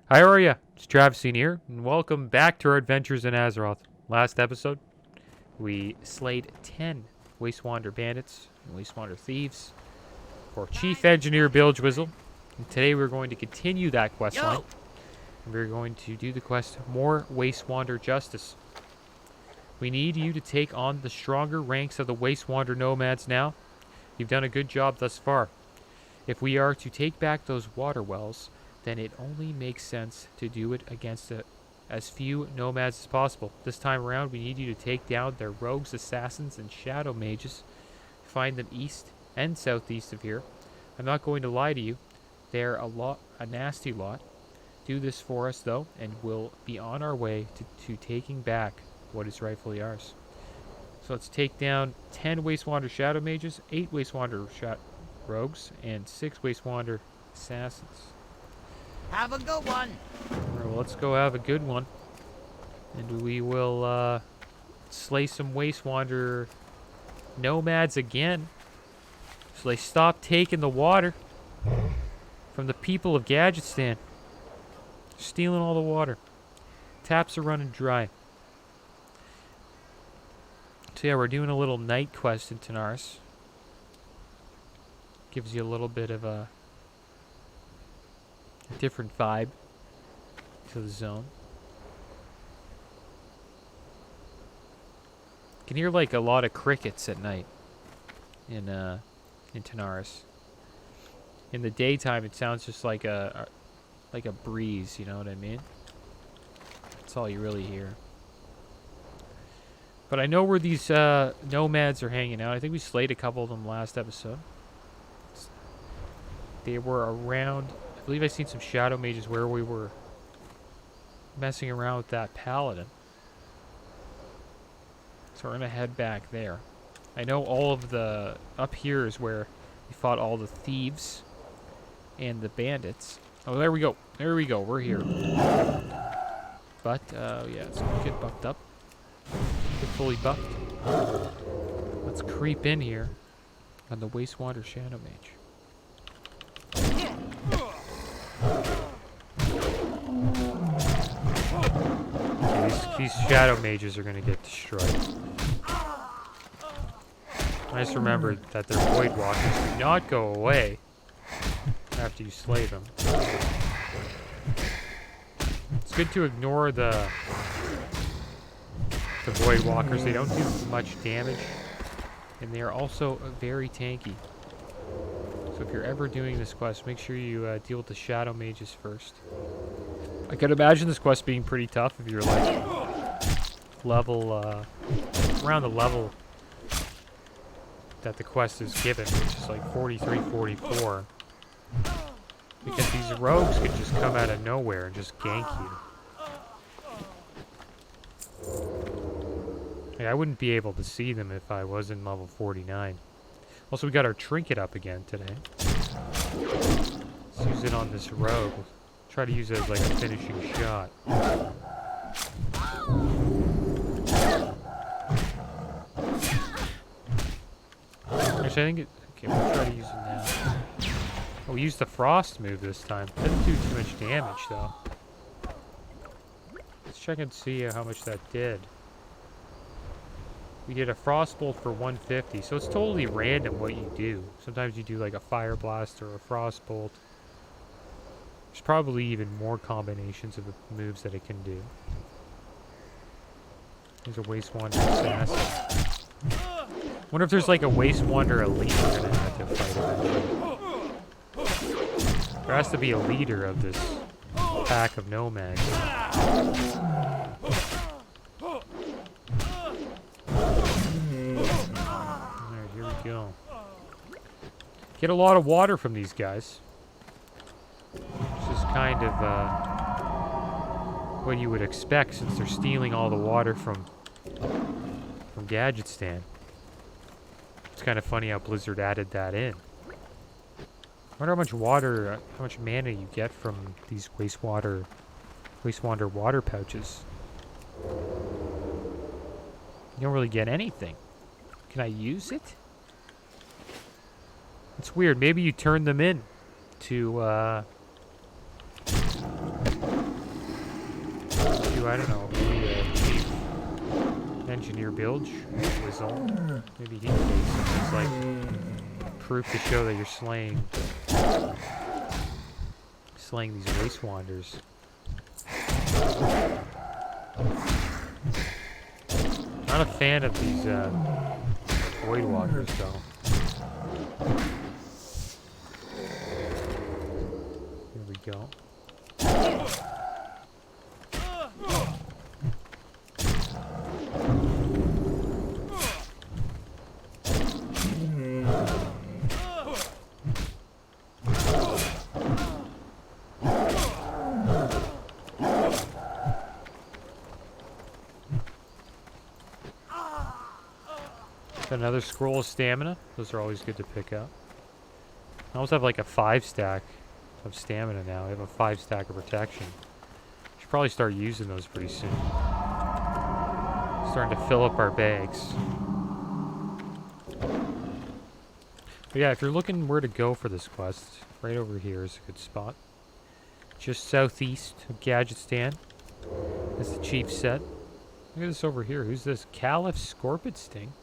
Hi, how are ya? It's Travestine here, and welcome back to our adventures in Azeroth. Last episode, we slayed 10 Wastewander bandits and Wastewander thieves for Chief Engineer Bilgewizzle. And today we're going to continue that quest line. And we're going to do the quest More Wastewander Justice. We need you to take on the stronger ranks of the Wastewander nomads now. You've done a good job thus far. If we are to take back those water wells, then it only makes sense to do it against as few nomads as possible. This time around, we need you to take down their rogues, assassins, and shadow mages. Find them east and southeast of here. I'm not going to lie to you. They're a nasty lot. Do this for us, though, and we'll be on our way to taking back what is rightfully ours. So let's take down 10 Wastewander shadow mages, 8 Wastewander rogues, and 6 Wastewander assassins. Have a good one. Well, let's go have a good one. And we will slay some Wastewander nomads again. So they stop taking the water from the people of Gadgetstan. Stealing all the water. Taps are running dry. So yeah, we're doing a little night quest in Tanaris. Gives you a little bit of a different vibe to the zone. You can hear like a lot of crickets at night in Tanaris. In the daytime, it sounds just like a breeze. You know what I mean? That's all you really hear. But I know where these nomads are hanging out. I think we slayed a couple of them last episode. They were around. I believe I've seen some shadow mages where we were messing around with that paladin. So we're going to head back there. I know all of the... Up here is where we fought all the thieves and the bandits. Oh, there we go. There we go. We're here. But, yeah, let's get buffed up. Get fully buffed. Let's creep in here on the Wastewander Shadow Mage. Okay, these shadow mages are going to get destroyed. I just remembered that their void walkers do not go away after you slay them. It's good to ignore the void walkers. They don't do much damage, and they are also very tanky. So if you're ever doing this quest, make sure you deal with the shadow mages first. I could imagine this quest being pretty tough if you're like level around the level that the quest is given, which is like 43, 44. Because these rogues could just come out of nowhere and just gank you. Like, I wouldn't be able to see them if I was in level 49. Also, we got our trinket up again today. Let's use it on this rogue. Try to use it as like a finishing shot. Actually, I think it... Okay, we'll try to use it now. Oh, we used the frost move this time. Didn't do too much damage, though. Let's check and see how much that did. We did a frost bolt for 150, so it's totally random what you do. Sometimes you do like a fire blast or a frost bolt. There's probably even more combinations of the moves that it can do. There's a Wastewander assassin. Wonder if there's like a Wastewander elite we're gonna have to fight eventually. There has to be a leader of this pack of nomads. Alright, here we go. Get a lot of water from these guys. Which is kind of what you would expect since they're stealing all the water from Gadgetstan. It's kind of funny how Blizzard added that in. I wonder how much water, how much mana you get from these Wastewander water pouches. You don't really get anything. Can I use it? It's weird. Maybe you turn them in to into, I don't know, maybe a chief engineer bilge whistle. Maybe he can do something. It's like proof to show that you're slaying these Wastewanders. Not a fan of these Void Walkers, though. Here we go. Another scroll of stamina. Those are always good to pick up. I also have like a 5-stack of stamina now. I have a 5-stack of protection. Should probably start using those pretty soon. Starting to fill up our bags. But yeah, if you're looking where to go for this quest, right over here is a good spot. Just southeast of Gadgetstan, as the chief said. Look at this over here. Who's this? Caliph Scorpid Sting.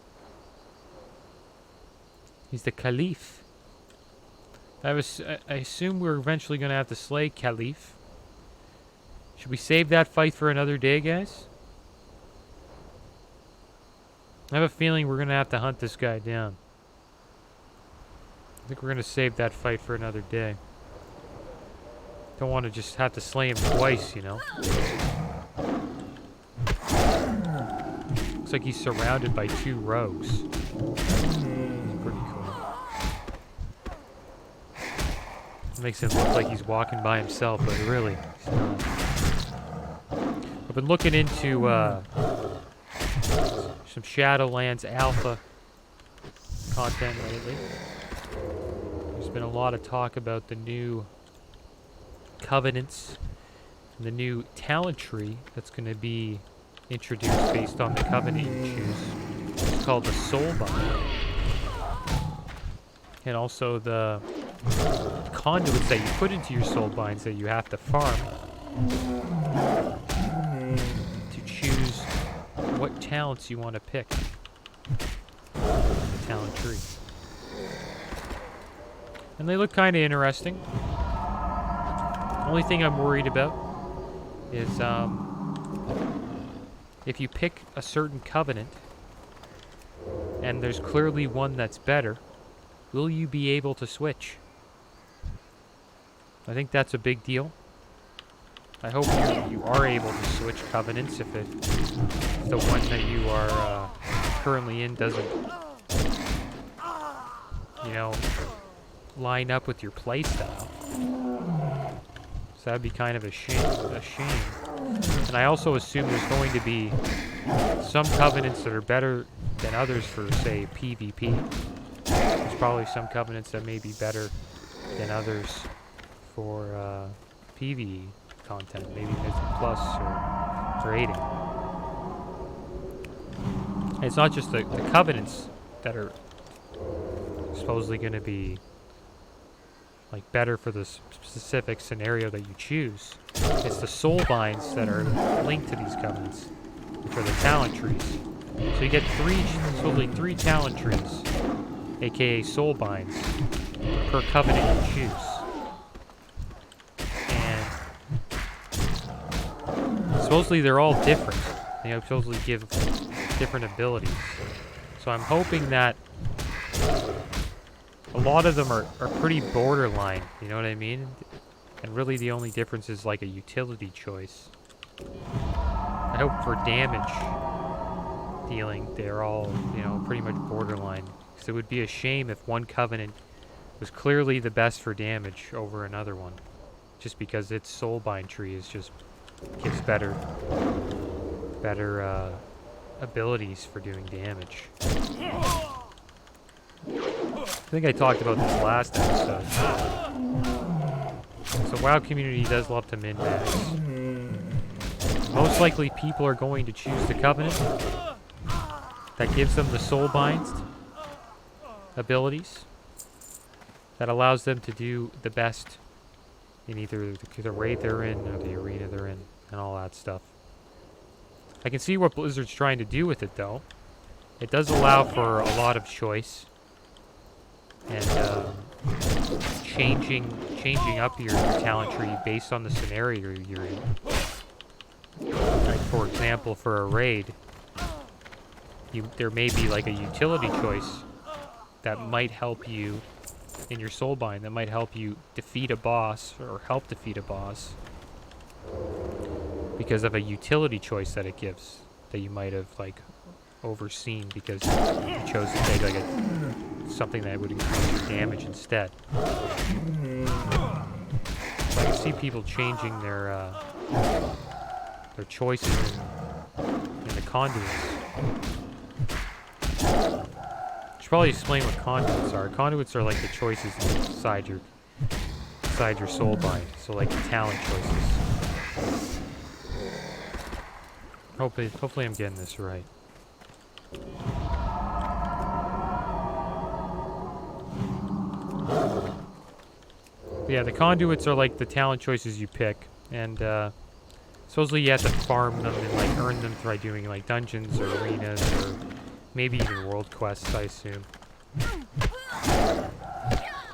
He's the Caliph. I assume we're eventually going to have to slay Caliph. Should we save that fight for another day, guys? I have a feeling we're going to have to hunt this guy down. I think we're going to save that fight for another day. Don't want to just have to slay him twice, you know? Looks like he's surrounded by 2 rogues. Pretty cool. Makes it look like he's walking by himself, but really, he's not. I've been looking into some Shadowlands Alpha content lately. There's been a lot of talk about the new covenants and the new talent tree that's going to be introduced based on the covenant you choose. It's called the Soulbind. And also the conduits that you put into your Soulbinds that you have to farm to choose what talents you want to pick in the talent tree. And they look kind of interesting. Only thing I'm worried about is if you pick a certain covenant and there's clearly one that's better, will you be able to switch? I think that's a big deal. I hope you are able to switch covenants if the one that you are currently in doesn't, you know, line up with your playstyle. So that'd be kind of a shame. And I also assume there's going to be some covenants that are better than others for, say, PvP. There's probably some covenants that may be better than others for PvE content, maybe Mythic Plus or raiding. And it's not just the covenants that are supposedly going to be like better for the specific scenario that you choose. It's the soul binds that are linked to these covenants, which are the talent trees. So you get supposedly three talent trees, aka soul binds, per covenant you choose. And supposedly they're all different. They supposedly give different abilities. So I'm hoping that a lot of them are pretty borderline, you know what I mean? And really the only difference is like a utility choice. I hope for damage dealing, they're all, you know, pretty much borderline. Because it would be a shame if one covenant was clearly the best for damage over another one. Just because its soulbind tree is just gives better abilities for doing damage. I think I talked about this last episode. So WoW community does love to min-max. Most likely people are going to choose the Covenant that gives them the Soulbind abilities that allows them to do the best in either the raid they're in or the arena they're in and all that stuff. I can see what Blizzard's trying to do with it, though. It does allow for a lot of choice. And changing up your talent tree based on the scenario you're in. Like, for example, for a raid, there may be like a utility choice that might help you in your soulbind, that might help you defeat a boss or help defeat a boss because of a utility choice that it gives that you might have like overseen because you chose to take like something that would increase your damage instead. So I can see people changing their choices in the conduits. Should probably explain what conduits are. Conduits are like the choices inside your soulbind. So like the talent choices. Hopefully I'm getting this right. Yeah, the conduits are like the talent choices you pick, and supposedly you have to farm them and like earn them by doing like dungeons or arenas or maybe even world quests, I assume.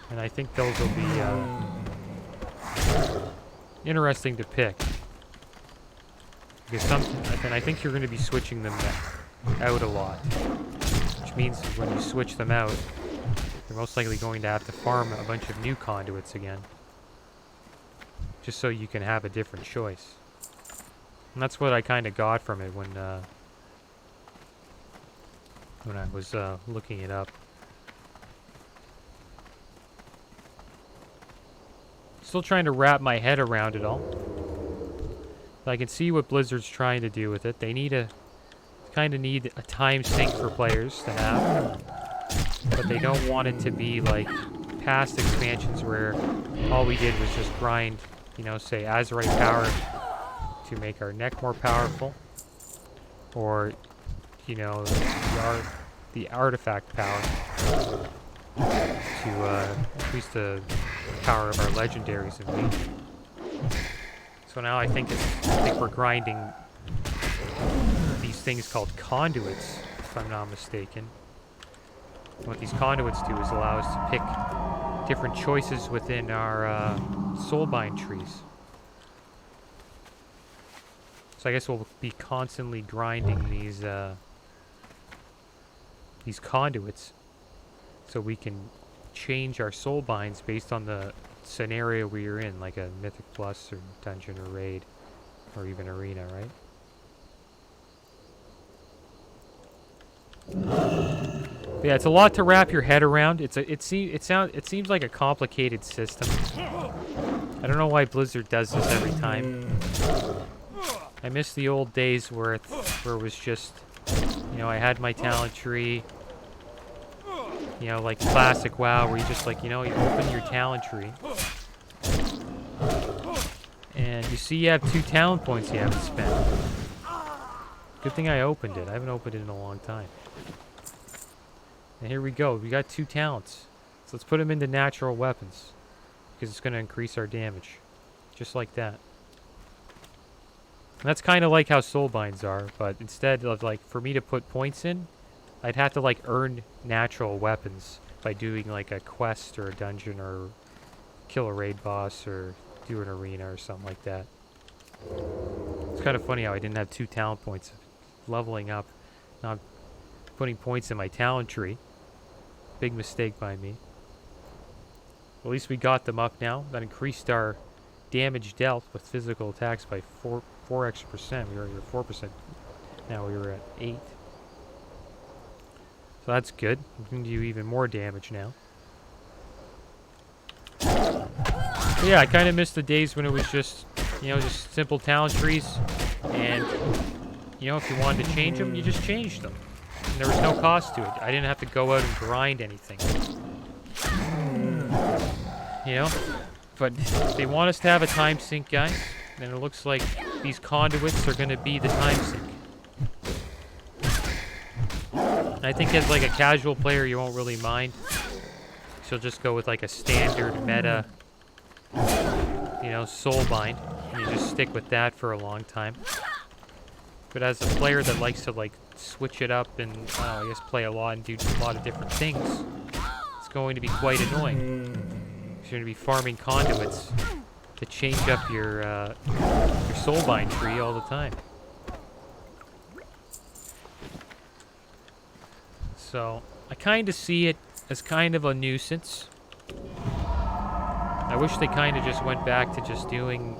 And I think those will be interesting to pick. Because I think you're going to be switching them out a lot. Which means when you switch them out, you're most likely going to have to farm a bunch of new conduits again. Just so you can have a different choice. And that's what I kind of got from it when I was looking it up. Still trying to wrap my head around it all. I can see what Blizzard's trying to do with it. They kind of need a time sink for players to have, but they don't want it to be like past expansions where all we did was just grind, you know, say Azerite power to make our neck more powerful, or you know, the artifact power to increase the power of our legendaries and legion. So now I think we're grinding these things called conduits, if I'm not mistaken. What these conduits do is allow us to pick different choices within our soulbind trees. So I guess we'll be constantly grinding these conduits so we can change our soulbinds based on the scenario we are in, like a Mythic Plus or Dungeon or Raid or even Arena, right? But yeah, it's a lot to wrap your head around. It seems like a complicated system. I don't know why Blizzard does this every time. I miss the old days where it was just, you know, I had my talent tree. You know, like classic WoW, where you just like, you know, you open your talent tree. And you see you have 2 talent points you haven't spent. Good thing I opened it. I haven't opened it in a long time. And here we go. We got 2 talents. So let's put them into natural weapons. Because it's going to increase our damage. Just like that. And that's kind of like how soulbinds are. But instead of like, for me to put points in, I'd have to like earn natural weapons by doing like a quest or a dungeon or kill a raid boss or do an arena or something like that. It's kind of funny how I didn't have 2 talent points. Leveling up, not putting points in my talent tree. Big mistake by me. At least we got them up now. That increased our damage dealt with physical attacks by 4 extra percent. We were at 4%. Now we were at 8. So that's good. We can do even more damage now. But yeah, I kind of miss the days when it was just, you know, just simple talent trees. And, you know, if you wanted to change them, you just changed them. And there was no cost to it. I didn't have to go out and grind anything. You know? But they want us to have a time sink, guys. And it looks like these conduits are going to be the time sink. I think as like a casual player, you won't really mind. So you'll just go with like a standard meta, you know, soulbind. And you just stick with that for a long time. But as a player that likes to like switch it up and I guess play a lot and do a lot of different things, it's going to be quite annoying. You're going to be farming conduits to change up your soulbind tree all the time. So I kind of see it as kind of a nuisance. I wish they kind of just went back to just doing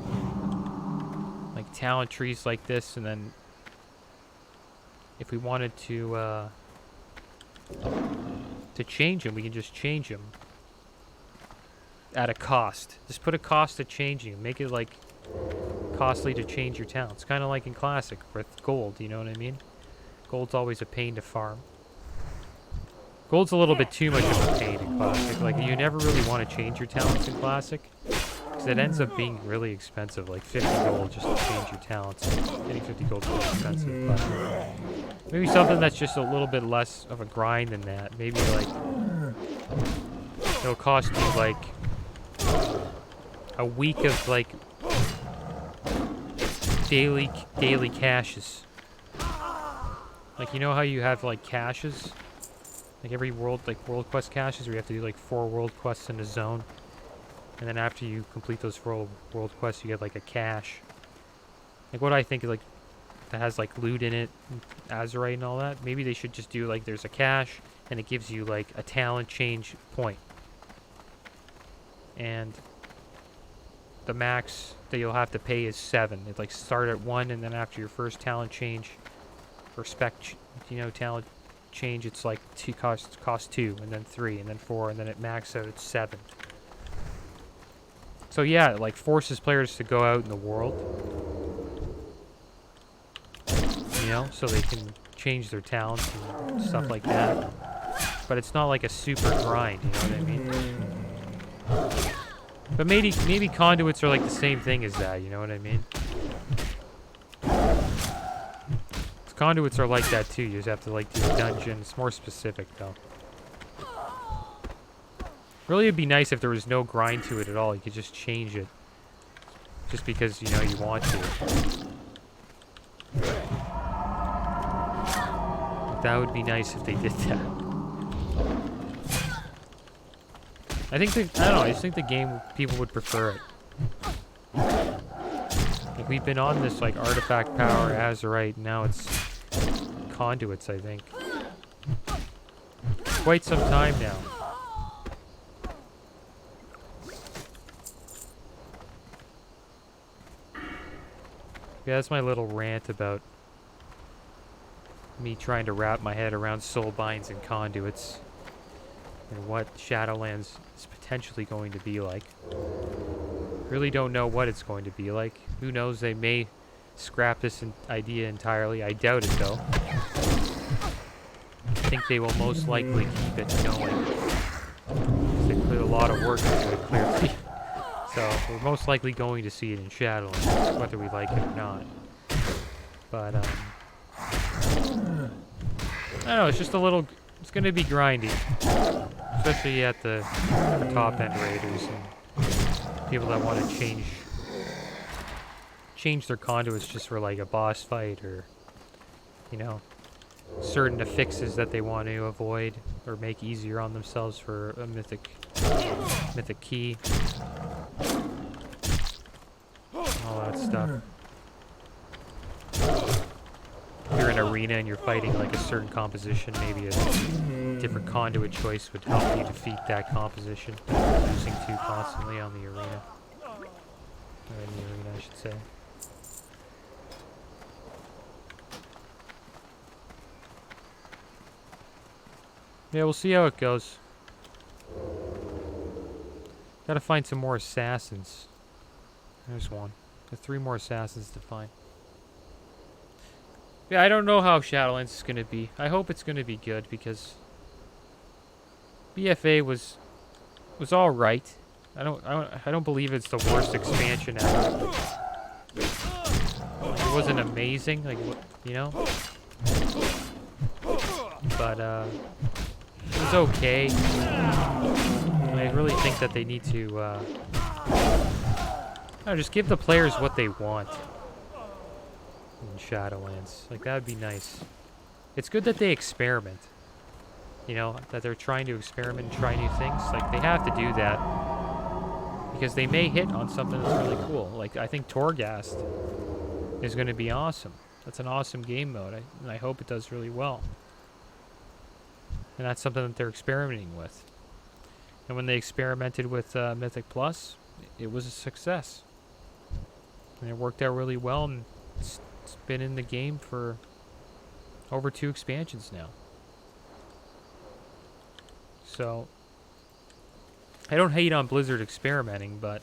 like talent trees like this, and then if we wanted to change them, we can just change them at a cost. Just put a cost to changing them. Make it like costly to change your talents. Kind of like in Classic with gold, you know what I mean? Gold's always a pain to farm. Gold's a little bit too much of a pain in Classic. Like, you never really want to change your talents in Classic, because it ends up being really expensive. Like 50 gold just to change your talents. Getting 50 gold is really expensive, but maybe something that's just a little bit less of a grind than that. Maybe like it'll cost you like a week of like daily caches. Like, you know how you have like caches? Like every world quest caches where you have to do like 4 world quests in a zone. And then after you complete those 4 world quests, you get like a cache. Like what I think is like, that has like loot in it, azurite and all that. Maybe they should just do like, there's a cache and it gives you like a talent change point. And the max that you'll have to pay is 7. It like start at 1, and then after your first talent change or spec, talent change, it's like cost 2, and then 3, and then 4, and then it maxes out at 7. So yeah, it like forces players to go out in the world, so they can change their talents and stuff like that. But it's not like a super grind, you know what I mean? But maybe conduits are like the same thing as that, you know what I mean? Conduits are like that too. You just have to like do a dungeon. It's more specific though. Really, it'd be nice if there was no grind to it at all. You could just change it, just because you want to. That would be nice if they did that. I don't know. I just think the game people would prefer it. Like, we've been on this like artifact power, azurite, and now it's conduits, I think. Quite some time now. Yeah, that's my little rant about me trying to wrap my head around soulbinds and conduits and what Shadowlands is potentially going to be like. Really don't know what it's going to be like. Who knows, they may scrap this idea entirely. I doubt it though. I think they will most likely keep it going. They put a lot of work into it, clearly. So we're most likely going to see it in Shadowlands, whether we like it or not. But I don't know, it's just a little, it's going to be grindy. Especially at the top end raiders and people that want to change their conduits just for like a boss fight, or certain affixes that they want to avoid or make easier on themselves for a mythic key, all that stuff. If you're in an arena and you're fighting like a certain composition, maybe a different conduit choice would help you defeat that composition, losing 2 constantly on the arena. Or in the arena, I should say. Yeah, we'll see how it goes. Gotta find some more assassins. There's one. There's 3 more assassins to find. Yeah, I don't know how Shadowlands is gonna be. I hope it's gonna be good, because BFA was all right. I don't believe it's the worst expansion ever. Like, it wasn't amazing, like, but it was okay. I really think that they need to just give the players what they want. in Shadowlands. Like, that would be nice. It's good that they experiment. You know, that they're trying to experiment and try new things. Like, they have to do that. Because they may hit on something that's really cool. Like, I think Torghast is going to be awesome. That's an awesome game mode, and I hope it does really well. And that's something that they're experimenting with. And when they experimented with Mythic Plus, it was a success. And it worked out really well, and it's been in the game for over 2 expansions now. So, I don't hate on Blizzard experimenting, but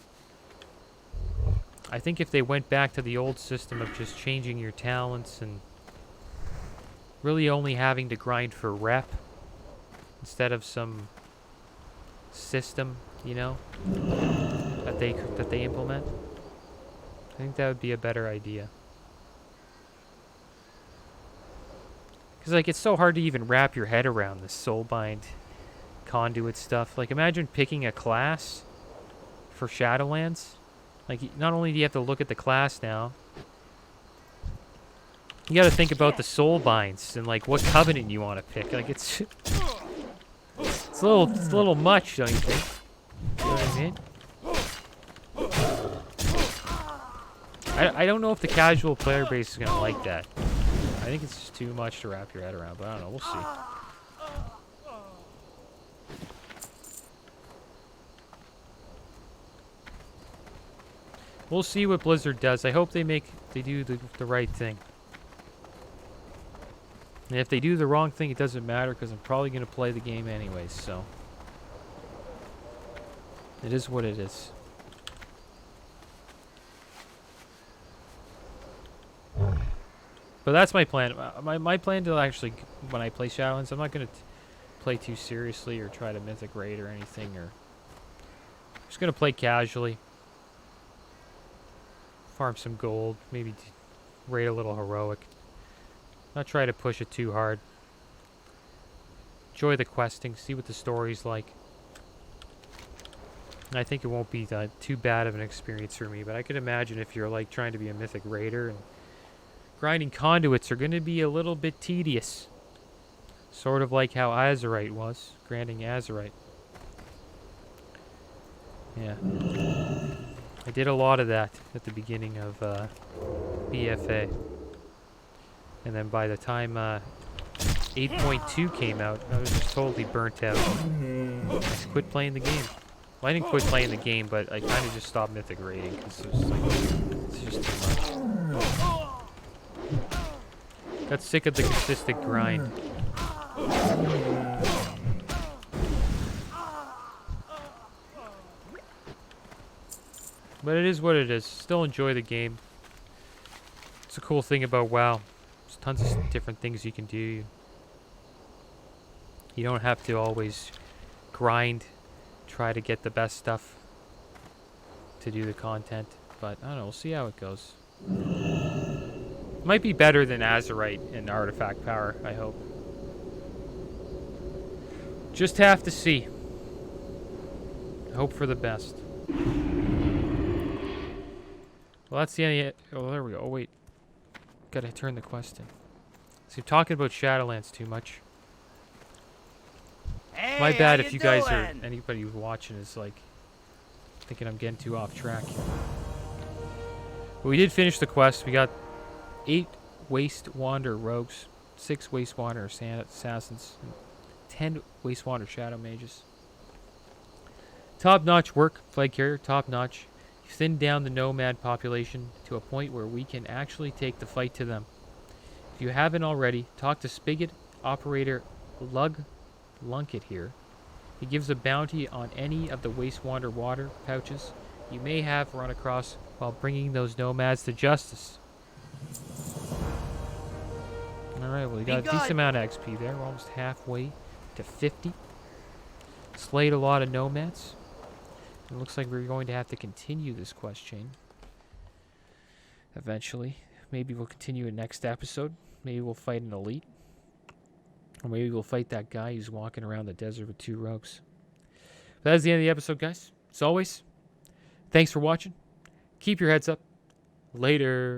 I think if they went back to the old system of just changing your talents and really only having to grind for rep instead of some system, you know, that they implement, I think that would be a better idea. Because, like, it's so hard to even wrap your head around this soulbind conduit stuff. Like, imagine picking a class for Shadowlands. Like, not only do you have to look at the class now, you got to think about the soul binds and, like, what covenant you want to pick. Like, it's a little much, don't you think? You know what I mean? I don't know if the casual player base is gonna like that. I think it's just too much to wrap your head around, but I don't know. We'll see. We'll see what Blizzard does. I hope they do the right thing. And if they do the wrong thing, it doesn't matter because I'm probably going to play the game anyways, so. It is what it is. But that's my plan. My plan to actually, when I play Shadowlands, I'm not going to play too seriously or try to mythic raid or anything. Or I'm just going to play casually. Farm some gold. Maybe raid a little heroic. Not try to push it too hard. Enjoy the questing. See what the story's like. And I think it won't be too bad of an experience for me. But I could imagine if you're like trying to be a mythic raider and grinding conduits are going to be a little bit tedious. Sort of like how Azerite was. Grinding Azerite. Yeah. I did a lot of that at the beginning of BFA. And then by the time 8.2 came out, I was just totally burnt out. I just quit playing the game. Well, I didn't quit playing the game, but I kind of just stopped mythic raiding because it was like, it's just too much. Got sick of the consistent grind. But it is what it is. Still enjoy the game. It's a cool thing about WoW. There's tons of different things you can do. You don't have to always grind, try to get the best stuff to do the content. But I don't know, we'll see how it goes. Might be better than Azerite and Artifact Power, I hope. Just have to see. Hope for the best. Well, that's the end of it. Oh, there we go. Oh, wait. Gotta turn the quest in. See, I'm talking about Shadowlands too much. Hey, My bad if how you guys doing? are, anybody who's watching is like, thinking I'm getting too off track here. But we did finish the quest. We got 8 Wastewander rogues, 6 Wastewander assassins, and 10 Wastewander shadow mages. Top-notch work, flag carrier, top-notch. You've thinned down the nomad population to a point where we can actually take the fight to them. If you haven't already, talk to Spigot operator Lunkett here. He gives a bounty on any of the Wastewander water pouches you may have run across while bringing those nomads to justice. Alright, well, we got a decent amount of XP there. We're almost halfway to 50. Slayed a lot of nomads. It looks like we're going to have to continue this quest chain. Eventually. Maybe we'll continue in next episode. Maybe we'll fight an elite. Or maybe we'll fight that guy who's walking around the desert with 2 rogues. But that's the end of the episode, guys. As always, thanks for watching. Keep your heads up. Later.